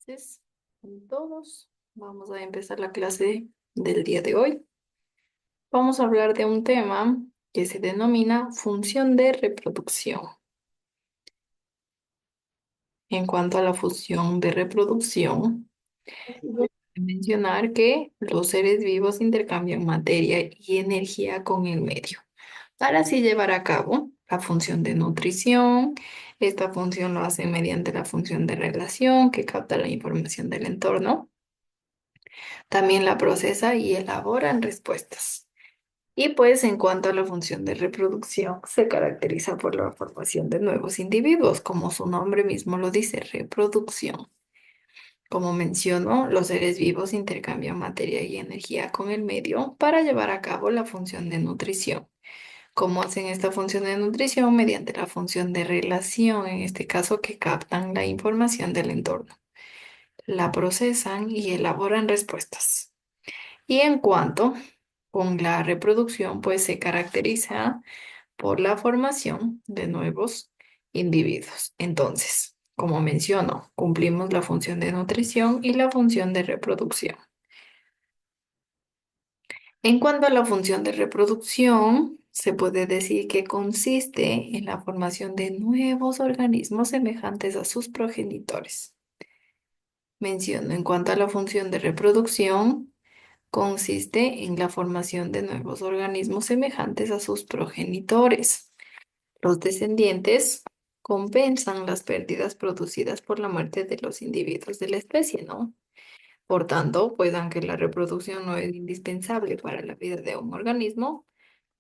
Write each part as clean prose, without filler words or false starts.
Entonces, con todos, vamos a empezar la clase del día de hoy. Vamos a hablar de un tema que se denomina función de reproducción. En cuanto a la función de reproducción, voy a mencionar que los seres vivos intercambian materia y energía con el medio para así llevar a cabo la función de nutrición. Esta función lo hacen mediante la función de relación que capta la información del entorno. También la procesa y elaboran respuestas. Y pues en cuanto a la función de reproducción, se caracteriza por la formación de nuevos individuos, como su nombre mismo lo dice, reproducción. Como menciono, los seres vivos intercambian materia y energía con el medio para llevar a cabo la función de nutrición. ¿Cómo hacen esta función de nutrición? Mediante la función de relación, en este caso que captan la información del entorno. La procesan y elaboran respuestas. Y en cuanto con la reproducción, pues se caracteriza por la formación de nuevos individuos. Entonces, como menciono, cumplimos la función de nutrición y la función de reproducción. En cuanto a la función de reproducción, se puede decir que consiste en la formación de nuevos organismos semejantes a sus progenitores. Menciono, en cuanto a la función de reproducción, consiste en la formación de nuevos organismos semejantes a sus progenitores. Los descendientes compensan las pérdidas producidas por la muerte de los individuos de la especie, ¿no? Por tanto, pues aunque la reproducción no es indispensable para la vida de un organismo,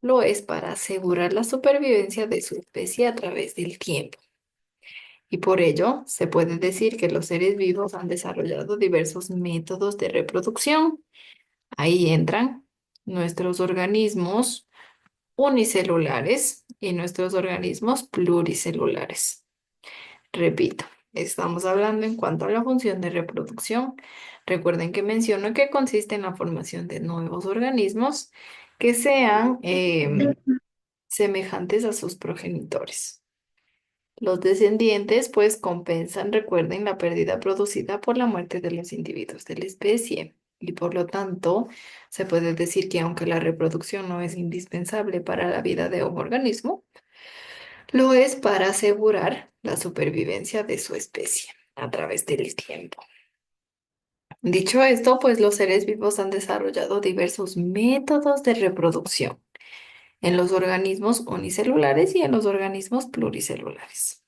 lo es para asegurar la supervivencia de su especie a través del tiempo. Y por ello se puede decir que los seres vivos han desarrollado diversos métodos de reproducción. Ahí entran nuestros organismos unicelulares y nuestros organismos pluricelulares. Repito, estamos hablando en cuanto a la función de reproducción. Recuerden que menciono que consiste en la formación de nuevos organismos que sean semejantes a sus progenitores. Los descendientes, pues, compensan, recuerden, la pérdida producida por la muerte de los individuos de la especie. Y por lo tanto, se puede decir que aunque la reproducción no es indispensable para la vida de un organismo, lo es para asegurar la supervivencia de su especie a través del tiempo. Dicho esto, pues los seres vivos han desarrollado diversos métodos de reproducción en los organismos unicelulares y en los organismos pluricelulares.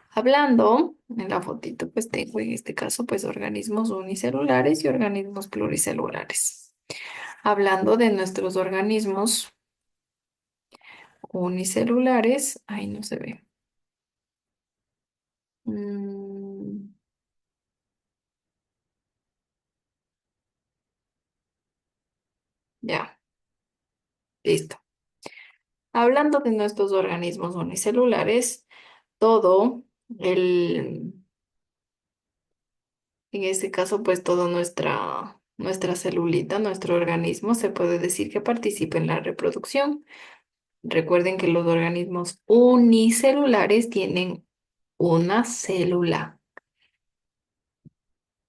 Hablando, en la fotito, pues tengo en este caso, pues organismos unicelulares y organismos pluricelulares. Hablando de nuestros organismos unicelulares, ahí no se ve. Mm, ya, listo. Hablando de nuestros organismos unicelulares, todo el, en este caso, pues toda nuestra celulita, nuestro organismo, se puede decir que participa en la reproducción. Recuerden que los organismos unicelulares tienen una célula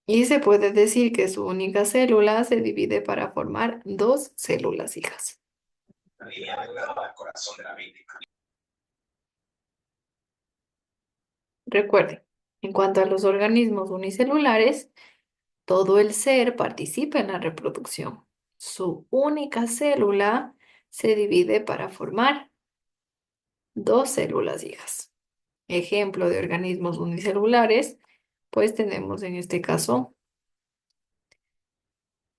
y se puede decir que su única célula se divide para formar dos células hijas. Recuerden, en cuanto a los organismos unicelulares, todo el ser participa en la reproducción. Su única célula se divide para formar dos células hijas. Ejemplo de organismos unicelulares, pues tenemos en este caso,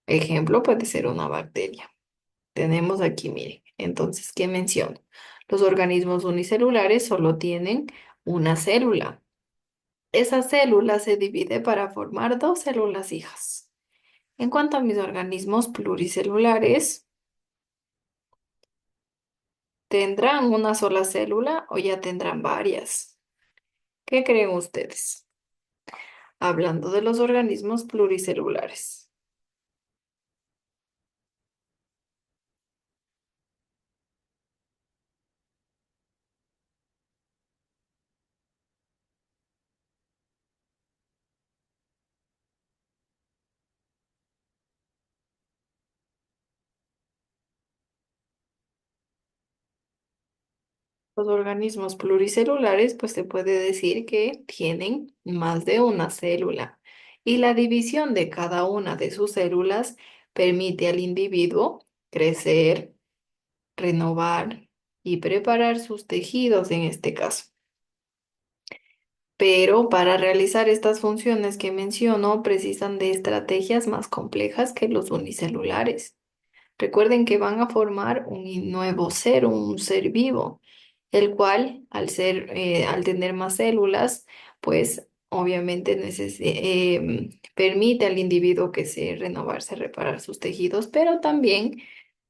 ejemplo puede ser una bacteria. Tenemos aquí, miren, entonces, ¿qué menciono? Los organismos unicelulares solo tienen una célula. Esa célula se divide para formar dos células hijas. En cuanto a mis organismos pluricelulares, ¿tendrán una sola célula o ya tendrán varias? ¿Qué creen ustedes? Hablando de los organismos pluricelulares. Los organismos pluricelulares, pues se puede decir que tienen más de una célula y la división de cada una de sus células permite al individuo crecer, renovar y preparar sus tejidos en este caso. Pero para realizar estas funciones que menciono, precisan de estrategias más complejas que los unicelulares. Recuerden que van a formar un nuevo ser, un ser vivo, el cual, al tener más células, pues obviamente permite al individuo que se renovarse, reparar sus tejidos, pero también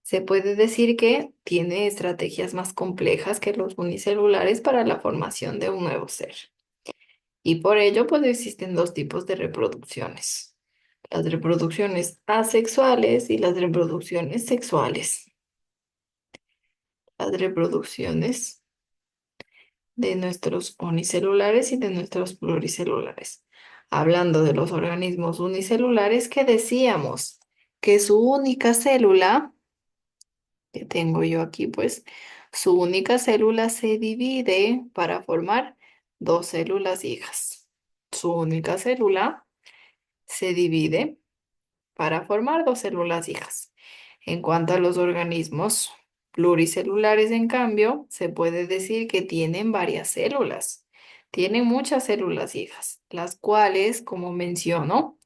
se puede decir que tiene estrategias más complejas que los unicelulares para la formación de un nuevo ser. Y por ello, pues existen dos tipos de reproducciones: las reproducciones asexuales y las reproducciones sexuales. Las reproducciones de nuestros unicelulares y de nuestros pluricelulares. Hablando de los organismos unicelulares, ¿qué decíamos? Que su única célula, que tengo yo aquí, pues, su única célula se divide para formar dos células hijas. Su única célula se divide para formar dos células hijas. En cuanto a los organismos pluricelulares, en cambio, se puede decir que tienen varias células. Tienen muchas células hijas, las cuales, como menciono,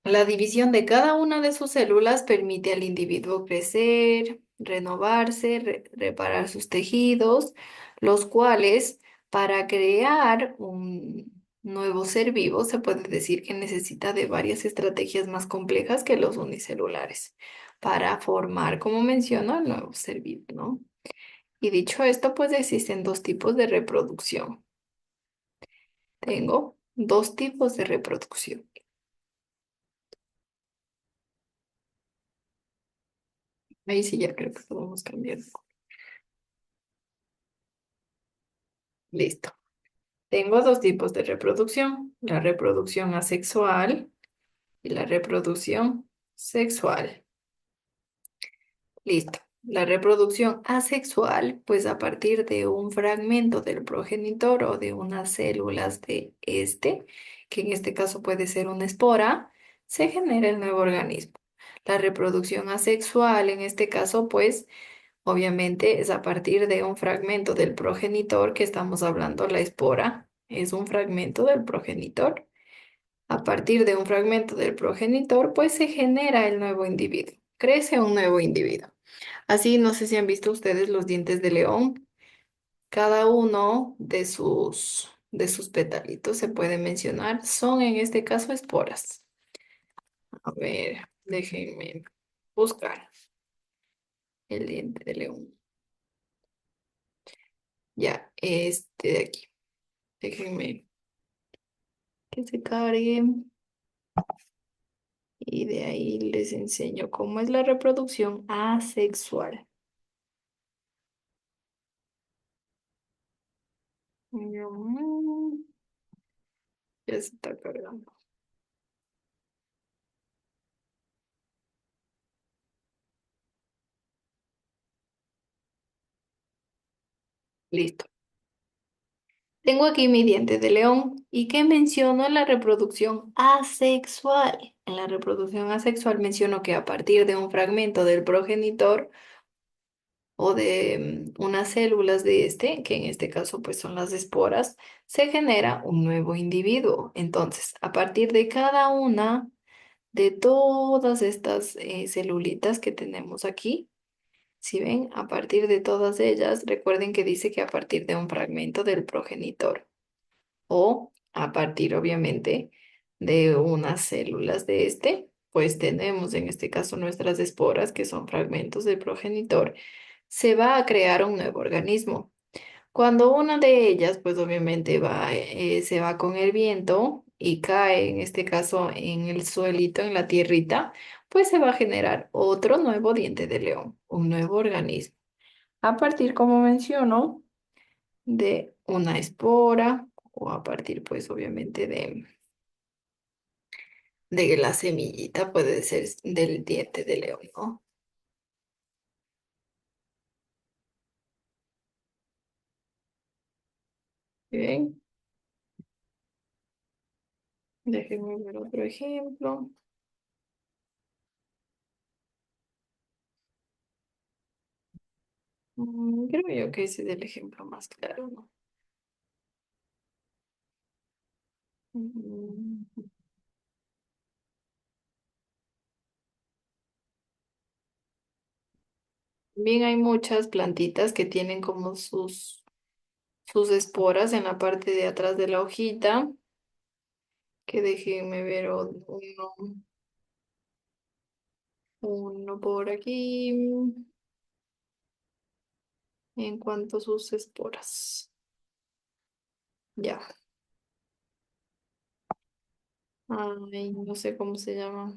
la división de cada una de sus células permite al individuo crecer, renovarse, reparar sus tejidos, los cuales Para crear un nuevo ser vivo, se puede decir que necesita de varias estrategias más complejas que los unicelulares para formar, como menciono, el nuevo ser vivo, ¿no? Y dicho esto, pues existen dos tipos de reproducción. Tengo dos tipos de reproducción. Ahí sí ya creo que podemos cambiar. Listo. Tengo dos tipos de reproducción, la reproducción asexual y la reproducción sexual. Listo. La reproducción asexual, pues a partir de un fragmento del progenitor o de unas células de este, que en este caso puede ser una espora, se genera el nuevo organismo. La reproducción asexual, en este caso, pues obviamente es a partir de un fragmento del progenitor que estamos hablando, la espora es un fragmento del progenitor. A partir de un fragmento del progenitor, pues se genera el nuevo individuo, crece un nuevo individuo. Así, no sé si han visto ustedes los dientes de león. Cada uno de sus petalitos se puede mencionar, son en este caso esporas. A ver, déjenme buscar el diente de león. Ya, este de aquí. Déjenme que se cargue y de ahí les enseño cómo es la reproducción asexual. Mm, Ya se está cargando. Listo. Tengo aquí mi diente de león y que menciono en la reproducción asexual. En la reproducción asexual menciono que a partir de un fragmento del progenitor o de unas células de este, que en este caso pues son las esporas, se genera un nuevo individuo. Entonces, a partir de cada una de todas estas celulitas que tenemos aquí, si ven, a partir de todas ellas, recuerden que dice que a partir de un fragmento del progenitor o a partir, obviamente, de unas células de este, pues tenemos en este caso nuestras esporas, que son fragmentos del progenitor, se va a crear un nuevo organismo. Cuando una de ellas, pues obviamente se va con el viento y cae, en este caso, en el suelito, en la tierrita, pues se va a generar otro nuevo diente de león, un nuevo organismo. A partir, como menciono, de una espora o a partir, pues obviamente, de la semillita, puede ser del diente de león, ¿no? Bien, déjenme ver otro ejemplo. Creo yo que ese es el ejemplo más claro, ¿no? Mm, Bien, hay muchas plantitas que tienen como sus esporas en la parte de atrás de la hojita, que déjenme ver uno por aquí en cuanto a sus esporas. Ya, ay, no sé cómo se llama.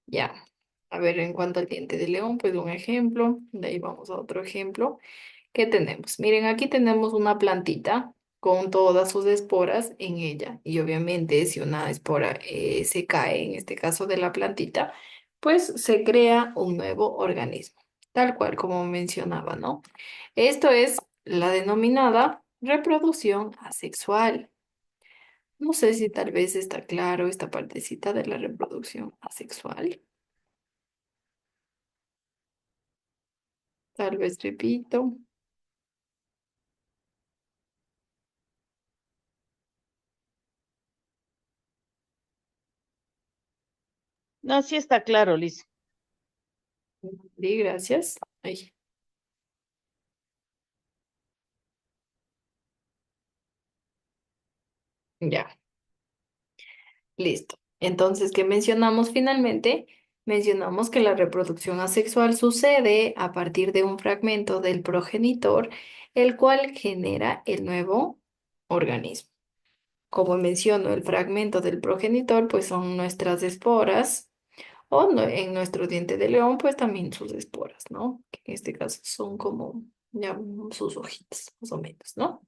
Ya, a ver, en cuanto al diente de león, pues un ejemplo, de ahí vamos a otro ejemplo. ¿Qué tenemos? Miren, aquí tenemos una plantita con todas sus esporas en ella y obviamente si una espora se cae, en este caso de la plantita, pues se crea un nuevo organismo, tal cual como mencionaba, ¿no? Esto es la denominada reproducción asexual. No sé si tal vez está claro esta partecita de la reproducción asexual. Tal vez repito. No, sí está claro, Liz. Sí, gracias. Ay, Ya, listo. Entonces, ¿qué mencionamos finalmente? Mencionamos que la reproducción asexual sucede a partir de un fragmento del progenitor, el cual genera el nuevo organismo. Como menciono, el fragmento del progenitor, pues son nuestras esporas, o en nuestro diente de león, pues también sus esporas, ¿no? Que en este caso son como ya sus hojitas, más o menos, ¿no?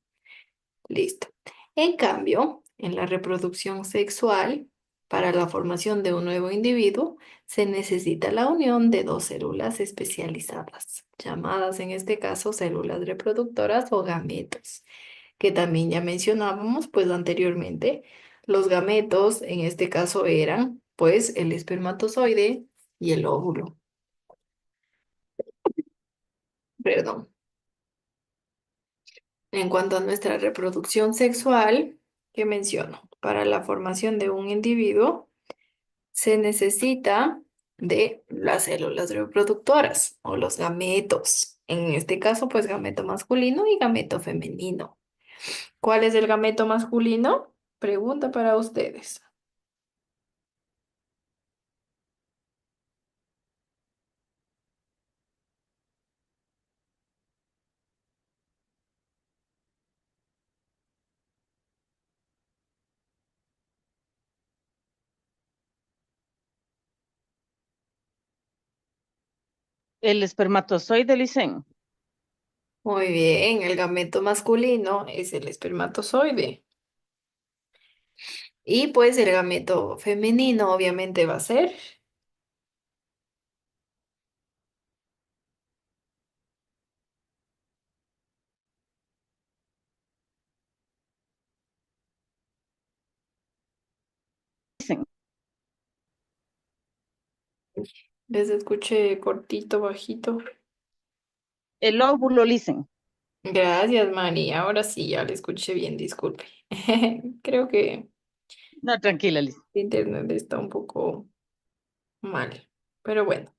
Listo. En cambio, en la reproducción sexual, para la formación de un nuevo individuo, se necesita la unión de dos células especializadas, llamadas en este caso células reproductoras o gametos, que también ya mencionábamos pues anteriormente. Los gametos en este caso eran pues el espermatozoide y el óvulo. Perdón. En cuanto a nuestra reproducción sexual, que menciono, para la formación de un individuo se necesita de las células reproductoras o los gametos. En este caso, pues gameto masculino y gameto femenino. ¿Cuál es el gameto masculino? Pregunta para ustedes. El espermatozoide, dicen. Muy bien, el gameto masculino es el espermatozoide. Y pues el gameto femenino obviamente va a ser, Dicen. les escuché cortito, bajito. El óvulo, dicen. Gracias, Mari. Ahora sí, ya le escuché bien, disculpe. Creo que No, tranquila, Liz. el internet está un poco mal, pero bueno,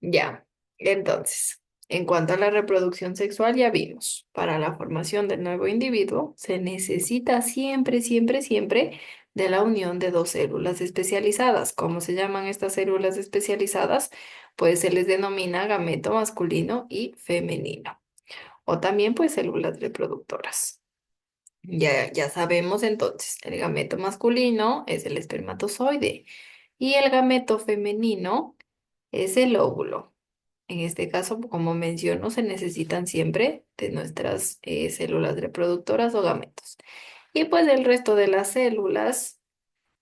ya. Entonces, en cuanto a la reproducción sexual, ya vimos, para la formación del nuevo individuo se necesita siempre, siempre, siempre de la unión de dos células especializadas. ¿Cómo se llaman estas células especializadas? Pues se les denomina gameto masculino y femenino, o también pues células reproductoras. Ya sabemos entonces, el gameto masculino es el espermatozoide y el gameto femenino es el óvulo. En este caso, como menciono, se necesitan siempre de nuestras células reproductoras o gametos. Y pues el resto de las células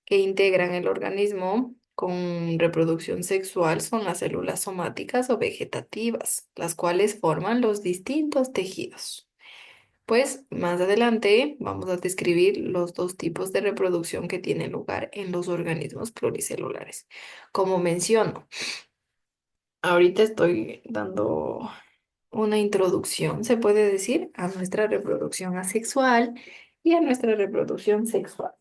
que integran el organismo con reproducción sexual son las células somáticas o vegetativas, las cuales forman los distintos tejidos. Pues más adelante vamos a describir los dos tipos de reproducción que tienen lugar en los organismos pluricelulares. Como menciono, ahorita estoy dando una introducción, se puede decir, a nuestra reproducción asexual y a nuestra reproducción sexual.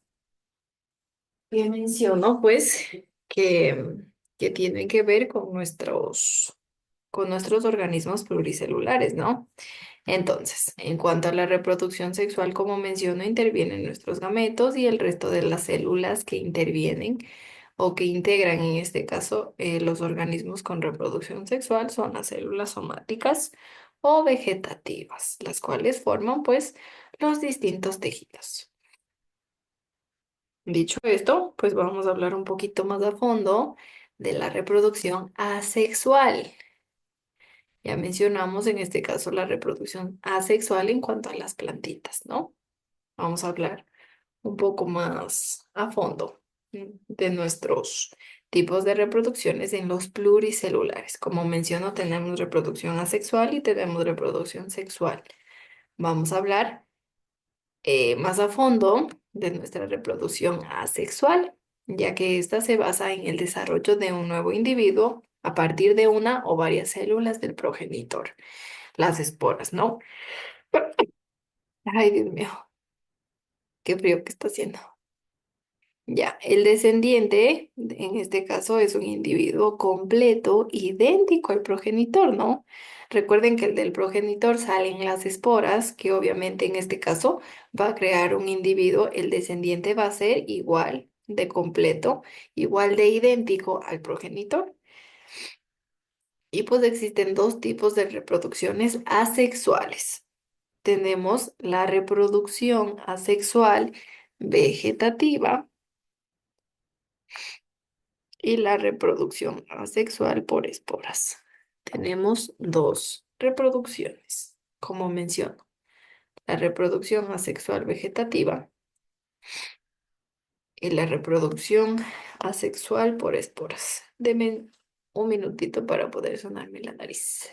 Y menciono pues que, que tienen que ver con nuestros organismos pluricelulares, ¿no? Entonces, en cuanto a la reproducción sexual, como menciono, intervienen nuestros gametos y el resto de las células que intervienen o que integran en este caso los organismos con reproducción sexual son las células somáticas o vegetativas, las cuales forman pues los distintos tejidos. Dicho esto, pues vamos a hablar un poquito más a fondo de la reproducción asexual. Ya mencionamos en este caso la reproducción asexual en cuanto a las plantitas, ¿no? Vamos a hablar un poco más a fondo de nuestros tipos de reproducciones en los pluricelulares. Como menciono, tenemos reproducción asexual y tenemos reproducción sexual. Vamos a hablar más a fondo de nuestra reproducción asexual, ya que esta se basa en el desarrollo de un nuevo individuo a partir de una o varias células del progenitor, las esporas, ¿no? Ay, Dios mío, qué frío que está haciendo. Ya, el descendiente, en este caso, es un individuo completo, idéntico al progenitor, ¿no? Recuerden que el del progenitor salen las esporas, que obviamente en este caso va a crear un individuo, el descendiente va a ser igual de completo, igual de idéntico al progenitor. Y pues existen dos tipos de reproducciones asexuales. Tenemos la reproducción asexual vegetativa y la reproducción asexual por esporas. Tenemos dos reproducciones, como menciono, la reproducción asexual vegetativa y la reproducción asexual por esporas. Deme un minutito para poder sonarme la nariz.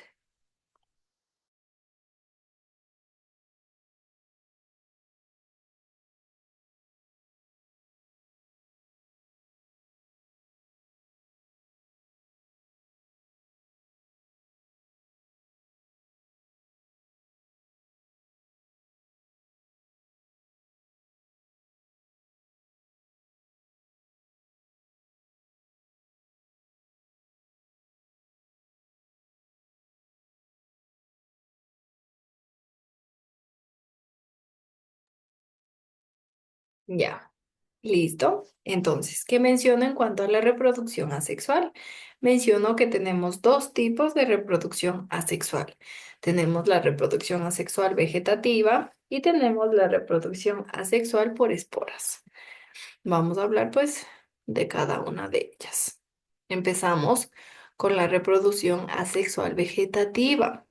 Ya. Listo. Entonces, ¿qué menciono en cuanto a la reproducción asexual? Menciono que tenemos dos tipos de reproducción asexual. Tenemos la reproducción asexual vegetativa y tenemos la reproducción asexual por esporas. Vamos a hablar pues de cada una de ellas. Empezamos con la reproducción asexual vegetativa.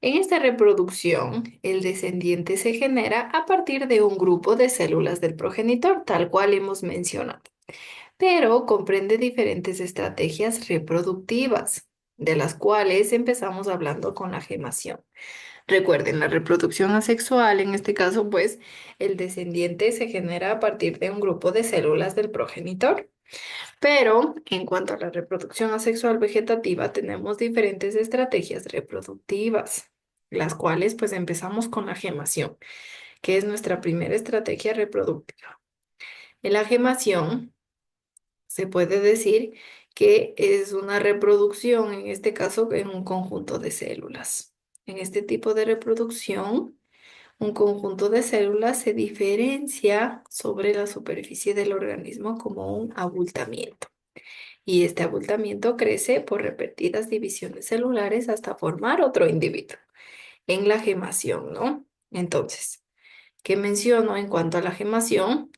En esta reproducción, el descendiente se genera a partir de un grupo de células del progenitor, tal cual hemos mencionado, pero comprende diferentes estrategias reproductivas, de las cuales empezamos hablando con la gemación. Recuerden, la reproducción asexual, en este caso, pues, el descendiente se genera a partir de un grupo de células del progenitor. Pero en cuanto a la reproducción asexual vegetativa, tenemos diferentes estrategias reproductivas, las cuales pues empezamos con la gemación, que es nuestra primera estrategia reproductiva. En la gemación se puede decir que es una reproducción, en este caso, en un conjunto de células. En este tipo de reproducción, un conjunto de células se diferencia sobre la superficie del organismo como un abultamiento. Y este abultamiento crece por repetidas divisiones celulares hasta formar otro individuo en la gemación, ¿no? Entonces, ¿qué menciono en cuanto a la gemación?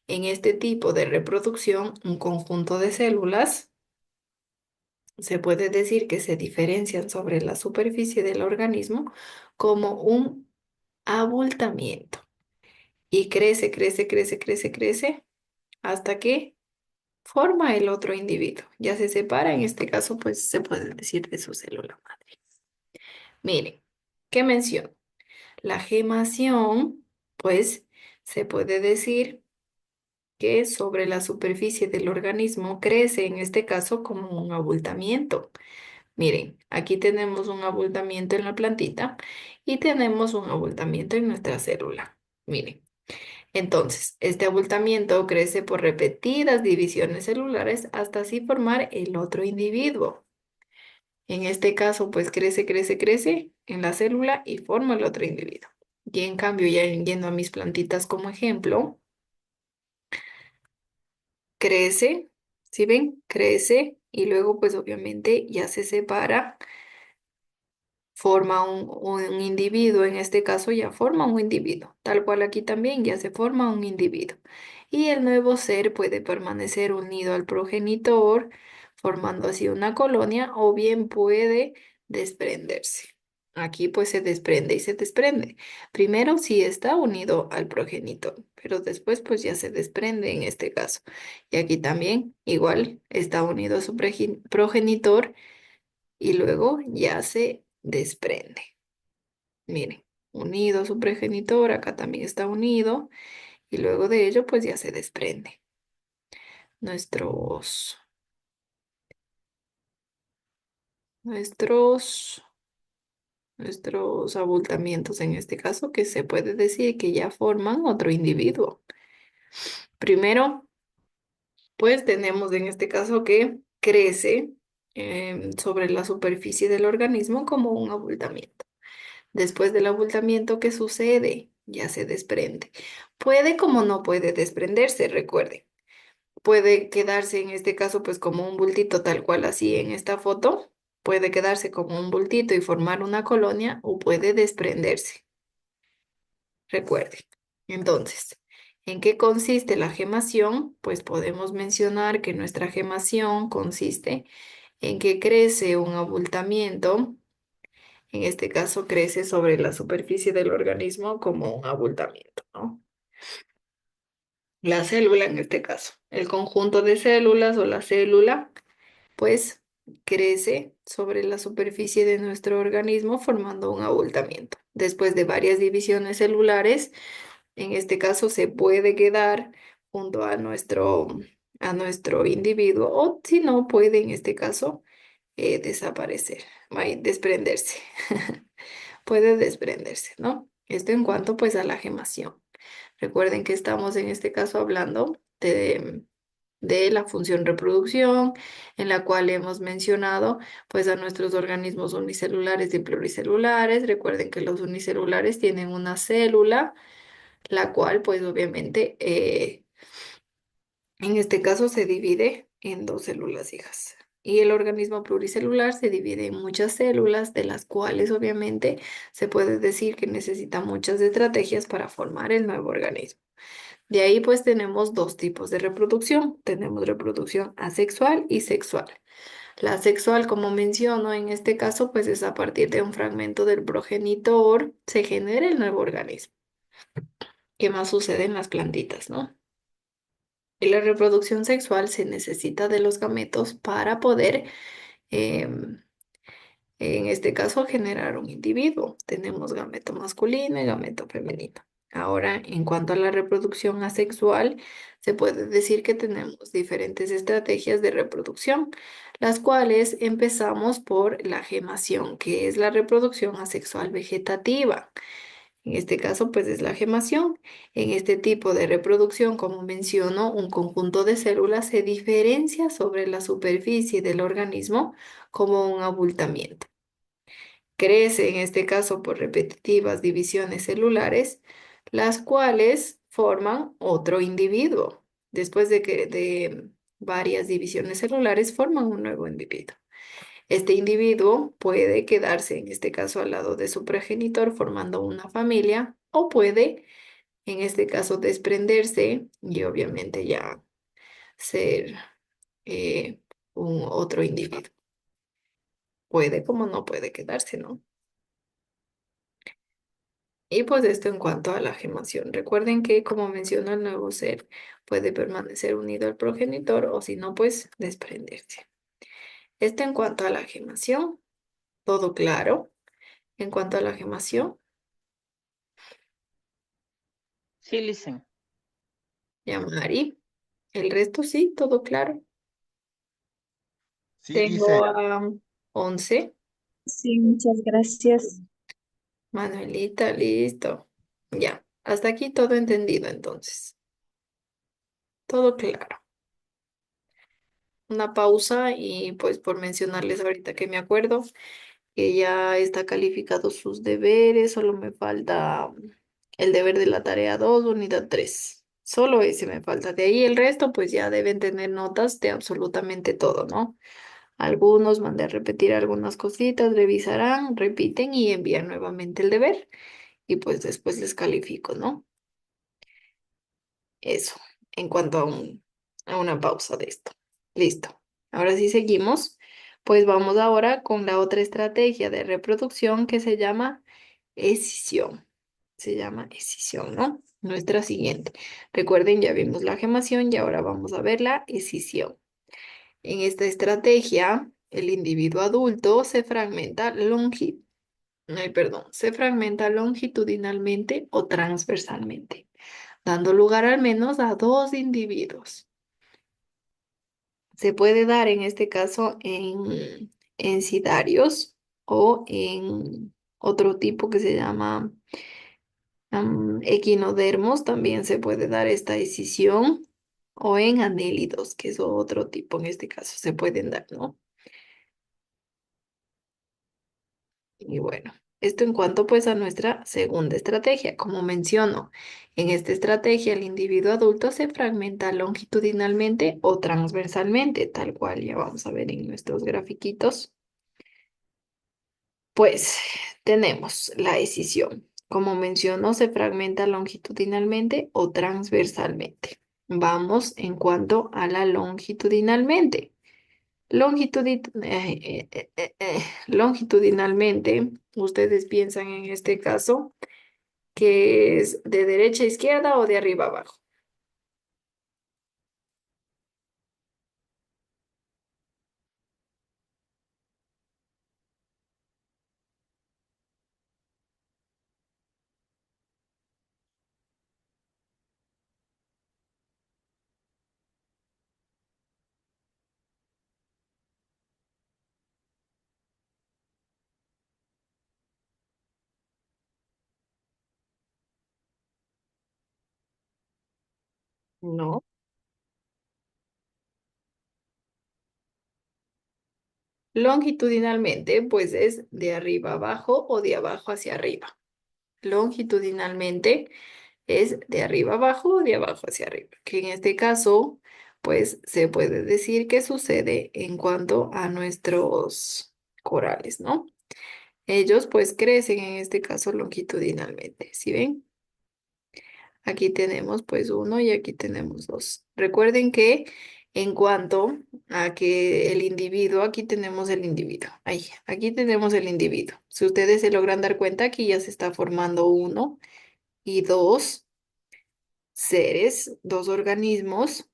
En este tipo de reproducción, un conjunto de células se puede decir que se diferencian sobre la superficie del organismo como un abultamiento y crece, crece, crece, crece, crece hasta que forma el otro individuo. Ya se separa, en este caso, pues se puede decir de su célula madre. Miren, ¿qué menciono? La gemación, pues se puede decir que sobre la superficie del organismo crece, en este caso, como un abultamiento. Miren, aquí tenemos un abultamiento en la plantita y tenemos un abultamiento en nuestra célula. Miren. Entonces, este abultamiento crece por repetidas divisiones celulares hasta así formar el otro individuo. En este caso, pues crece, crece, crece en la célula y forma el otro individuo. Y en cambio, ya yendo a mis plantitas como ejemplo, crece, ¿sí ven? Crece y luego pues obviamente ya se separa, forma un individuo, en este caso ya forma un individuo, tal cual aquí también ya se forma un individuo. Y el nuevo ser puede permanecer unido al progenitor, formando así una colonia, o bien puede desprenderse. Aquí pues se desprende y se desprende. Primero sí está unido al progenitor, pero después pues ya se desprende en este caso. Y aquí también igual está unido a su progenitor y luego ya se desprende. Miren, unido a su progenitor, acá también está unido y luego de ello pues ya se desprende. Nuestros, nuestros, nuestros abultamientos en este caso que se puede decir que ya forman otro individuo. Primero, pues tenemos en este caso que crece sobre la superficie del organismo como un abultamiento. Después del abultamiento, ¿qué sucede? Ya se desprende. Puede como no puede desprenderse, recuerden. Puede quedarse en este caso pues como un bultito tal cual así en esta foto. Puede quedarse como un bultito y formar una colonia o puede desprenderse. Recuerden. Entonces, ¿en qué consiste la gemación? Pues podemos mencionar que nuestra gemación consiste en que crece un abultamiento. En este caso crece sobre la superficie del organismo como un abultamiento, ¿no? La célula en este caso, el conjunto de células o la célula, pues crece sobre la superficie de nuestro organismo formando un abultamiento. Después de varias divisiones celulares, en este caso se puede quedar junto a nuestro individuo o si no puede en este caso desaparecer, desprenderse. Puede desprenderse, ¿no? Esto en cuanto pues a la gemación. Recuerden que estamos en este caso hablando de la función reproducción, en la cual hemos mencionado pues a nuestros organismos unicelulares y pluricelulares. Recuerden que los unicelulares tienen una célula, la cual pues obviamente en este caso se divide en dos células hijas. Y el organismo pluricelular se divide en muchas células, de las cuales obviamente se puede decir que necesita muchas estrategias para formar el nuevo organismo. De ahí pues tenemos dos tipos de reproducción. Tenemos reproducción asexual y sexual. La sexual, como menciono, en este caso pues es a partir de un fragmento del progenitor, se genera el nuevo organismo. ¿Qué más sucede en las plantitas, no? En la reproducción sexual se necesita de los gametos para poder, em, en este caso, generar un individuo. Tenemos gameto masculino y gameto femenino. Ahora, en cuanto a la reproducción asexual, se puede decir que tenemos diferentes estrategias de reproducción, las cuales empezamos por la gemación, que es la reproducción asexual vegetativa. En este caso, pues es la gemación. En este tipo de reproducción, como menciono, un conjunto de células se diferencia sobre la superficie del organismo como un abultamiento. Crece en este caso por repetitivas divisiones celulares, las cuales forman otro individuo. Después de varias divisiones celulares, forman un nuevo individuo. Este individuo puede quedarse, en este caso, al lado de su progenitor formando una familia o puede, en este caso, desprenderse y obviamente ya ser eh, un otro individuo. Puede como no puede quedarse, ¿no? Y pues esto en cuanto a la gemación. Recuerden que, como menciono, el nuevo ser puede permanecer unido al progenitor o si no, pues desprenderse. Esto en cuanto a la gemación, todo claro. En cuanto a la gemación, Sí, listen. ya Mari. El resto sí, todo claro. Sí, Tengo dice, a 11. Sí, muchas gracias. Manuelita, listo. Ya, hasta aquí todo entendido entonces. Todo claro. Una pausa y pues por mencionarles ahorita que me acuerdo que ya está calificado sus deberes, solo me falta el deber de la tarea 2 unidad 3. Solo ese me falta. De ahí el resto pues ya deben tener notas de absolutamente todo, ¿no? Algunos mandé a repetir algunas cositas, revisarán, repiten y envían nuevamente el deber y pues después les califico, ¿no? Eso, en cuanto a una pausa de esto. Listo. Ahora sí seguimos. Pues vamos ahora con la otra estrategia de reproducción que se llama escisión. Se llama escisión, ¿no? Nuestra siguiente. Recuerden, ya vimos la gemación y ahora vamos a ver la escisión. En esta estrategia, el individuo adulto se fragmenta longitudinalmente o transversalmente, dando lugar al menos a dos individuos. Se puede dar en este caso en cidarios o en otro tipo que se llama equinodermos, también se puede dar esta escisión. o en anélidos, que es otro tipo en este caso, se pueden dar, ¿no? Y bueno, esto en cuanto pues a nuestra segunda estrategia. Como menciono, en esta estrategia el individuo adulto se fragmenta longitudinalmente o transversalmente, tal cual ya vamos a ver en nuestros grafiquitos. Pues tenemos la decisión. Como menciono, se fragmenta longitudinalmente o transversalmente. Vamos en cuanto a la longitudinalmente. Longitudinalmente, ustedes piensan en este caso que es de derecha a izquierda o de arriba a abajo. No. Longitudinalmente, pues es de arriba a abajo o de abajo hacia arriba. Longitudinalmente es de arriba abajo o de abajo hacia arriba, que en este caso, pues se puede decir que sucede en cuanto a nuestros corales, ¿no? Ellos pues crecen en este caso longitudinalmente, ¿sí ven? Aquí tenemos pues uno y aquí tenemos dos. Recuerden que en cuanto a que el individuo, aquí tenemos el individuo, ahí, aquí tenemos el individuo. Si ustedes se logran dar cuenta, aquí ya se está formando uno y dos seres, dos organismos.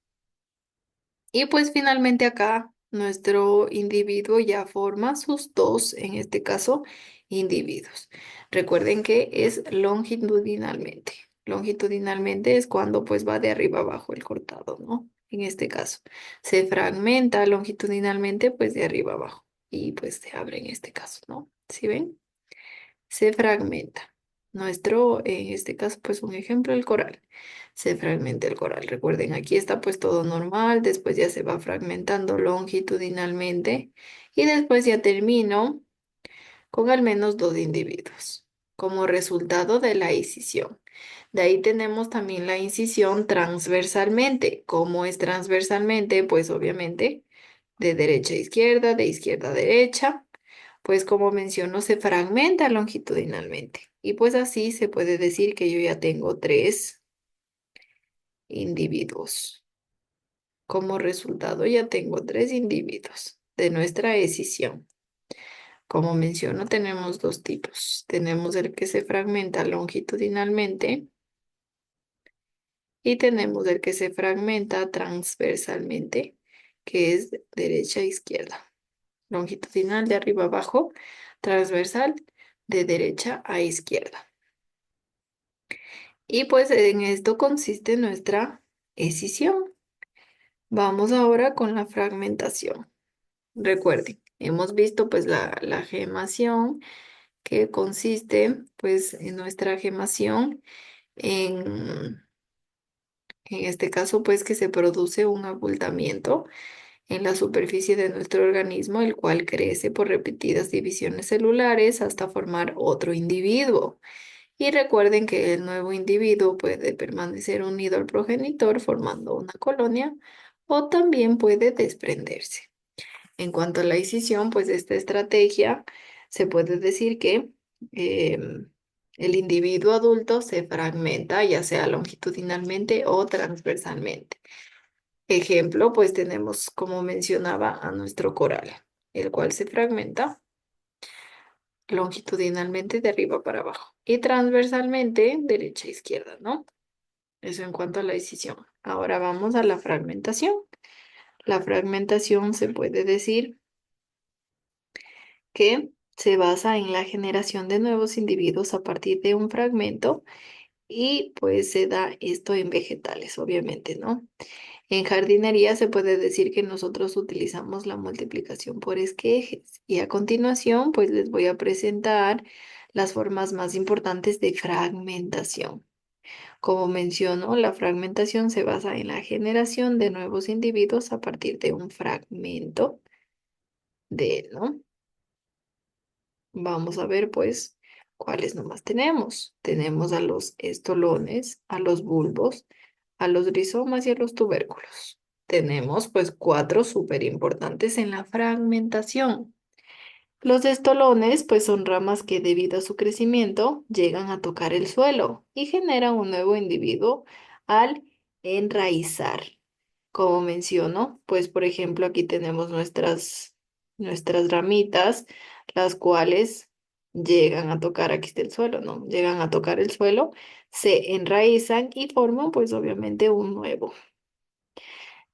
Y pues finalmente acá nuestro individuo ya forma sus dos, en este caso, individuos. Recuerden que es longitudinalmente. Longitudinalmente es cuando pues va de arriba abajo el cortado, ¿no? En este caso. Se fragmenta longitudinalmente pues de arriba abajo y pues se abre en este caso, ¿no? ¿Sí ven? Se fragmenta. Nuestro, en este caso, pues un ejemplo, el coral. Se fragmenta el coral. Recuerden, aquí está pues todo normal, después ya se va fragmentando longitudinalmente y después ya termino con al menos dos individuos como resultado de la incisión. De ahí tenemos también la incisión transversalmente. ¿Cómo es transversalmente? Pues obviamente de derecha a izquierda, de izquierda a derecha. Pues como menciono, se fragmenta longitudinalmente. Y pues así se puede decir que yo ya tengo tres individuos. Como resultado ya tengo tres individuos de nuestra decisión. Como menciono, tenemos dos tipos. Tenemos el que se fragmenta longitudinalmente y tenemos el que se fragmenta transversalmente, que es de derecha a izquierda. Longitudinal de arriba a abajo, transversal de derecha a izquierda. Y pues en esto consiste nuestra escisión. Vamos ahora con la fragmentación. Recuerden, hemos visto pues la gemación que consiste pues en nuestra gemación en este caso pues que se produce un abultamiento en la superficie de nuestro organismo, el cual crece por repetidas divisiones celulares hasta formar otro individuo. Y recuerden que el nuevo individuo puede permanecer unido al progenitor formando una colonia o también puede desprenderse. En cuanto a la incisión, pues esta estrategia se puede decir que em, el individuo adulto se fragmenta ya sea longitudinalmente o transversalmente. Ejemplo, pues tenemos, como mencionaba, a nuestro coral, el cual se fragmenta longitudinalmente de arriba para abajo y transversalmente derecha a izquierda, ¿no? Eso en cuanto a la decisión. Ahora vamos a la fragmentación. La fragmentación se puede decir que se basa en la generación de nuevos individuos a partir de un fragmento y pues se da esto en vegetales, obviamente, ¿no? En jardinería se puede decir que nosotros utilizamos la multiplicación por esquejes y a continuación pues les voy a presentar las formas más importantes de fragmentación. Como menciono, la fragmentación se basa en la generación de nuevos individuos a partir de un fragmento de él, ¿no? Vamos a ver, pues, cuáles nomás tenemos. Tenemos a los estolones, a los bulbos, a los rizomas y a los tubérculos. Tenemos, pues, cuatro súper importantes en la fragmentación. Los estolones, pues, son ramas que debido a su crecimiento llegan a tocar el suelo y generan un nuevo individuo al enraizar. Como menciono, pues por ejemplo aquí tenemos nuestras ramitas, las cuales llegan a tocar, aquí está el suelo, ¿no? Llegan a tocar el suelo, se enraizan y forman pues obviamente un nuevo.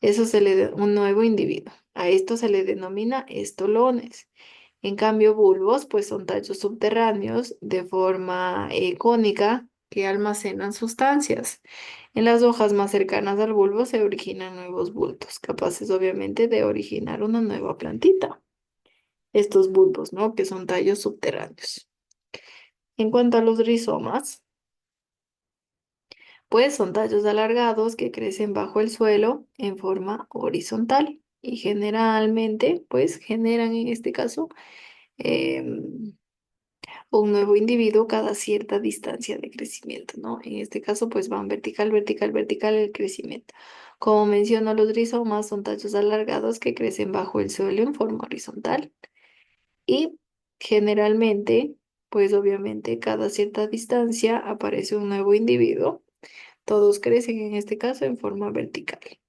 Eso un nuevo individuo. A esto se le denomina estolones. En cambio, bulbos, pues son tallos subterráneos de forma cónica que almacenan sustancias. En las hojas más cercanas al bulbo se originan nuevos bulbos, capaces obviamente de originar una nueva plantita. Estos bulbos, ¿no? Que son tallos subterráneos. En cuanto a los rizomas, pues son tallos alargados que crecen bajo el suelo en forma horizontal y generalmente, pues generan en este caso em, un nuevo individuo cada cierta distancia de crecimiento, ¿no? En este caso, pues van vertical, vertical, vertical el crecimiento. Como menciono, los rizomas son tallos alargados que crecen bajo el suelo en forma horizontal y generalmente, pues obviamente cada cierta distancia aparece un nuevo individuo. Todos crecen en este caso en forma vertical.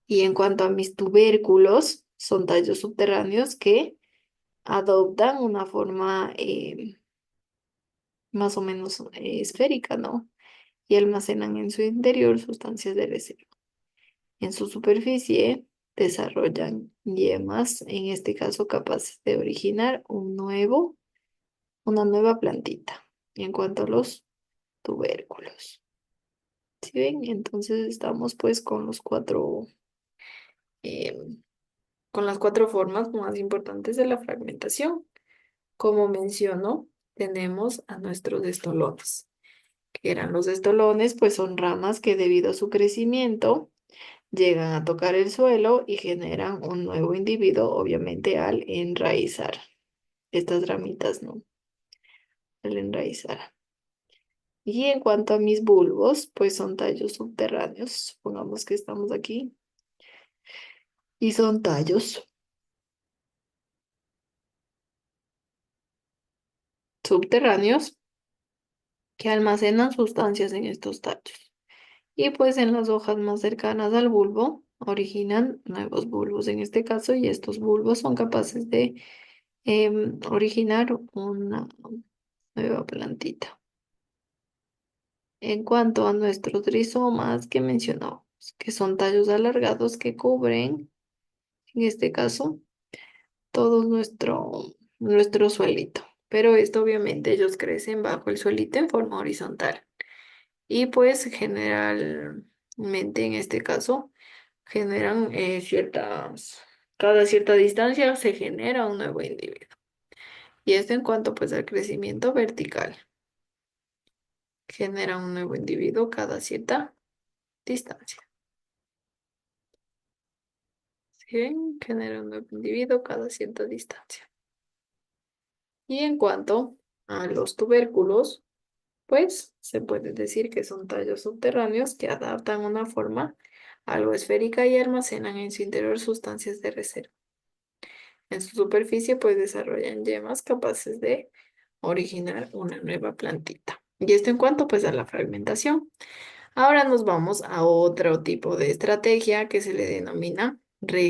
Y en cuanto a mis tubérculos, son tallos subterráneos que adoptan una forma más o menos esférica, ¿no? Y almacenan en su interior sustancias de reserva. En su superficie desarrollan yemas, en este caso capaces de originar una nueva plantita. En cuanto a los tubérculos. ¿Sí ven? Entonces estamos pues em, con las cuatro formas más importantes de la fragmentación. Como menciono, tenemos a nuestros estolones. Que eran los estolones, pues son ramas que debido a su crecimiento llegan a tocar el suelo y generan un nuevo individuo, obviamente al enraizar estas ramitas, ¿no? Al enraizar. Y en cuanto a mis bulbos, pues son tallos subterráneos. Supongamos que estamos aquí y son tallos subterráneos que almacenan sustancias en estos tallos. Y pues en las hojas más cercanas al bulbo originan nuevos bulbos en este caso y estos bulbos son capaces de originar una nueva plantita. En cuanto a nuestros rizomas que mencionamos, que son tallos alargados que cubren, en este caso, todo nuestro suelito. Pero esto obviamente ellos crecen bajo el suelito en forma horizontal. Y pues generalmente en este caso generan cada cierta distancia se genera un nuevo individuo. Y esto en cuanto pues al crecimiento vertical. Genera un nuevo individuo cada cierta distancia. ¿Sí? Genera un nuevo individuo cada cierta distancia. Y en cuanto a los tubérculos, pues se puede decir que son tallos subterráneos que adaptan una forma algo esférica y almacenan en su interior sustancias de reserva. En su superficie, pues desarrollan yemas capaces de originar una nueva plantita. Y esto en cuanto pues a la fragmentación. Ahora nos vamos a otro tipo de estrategia que se le denomina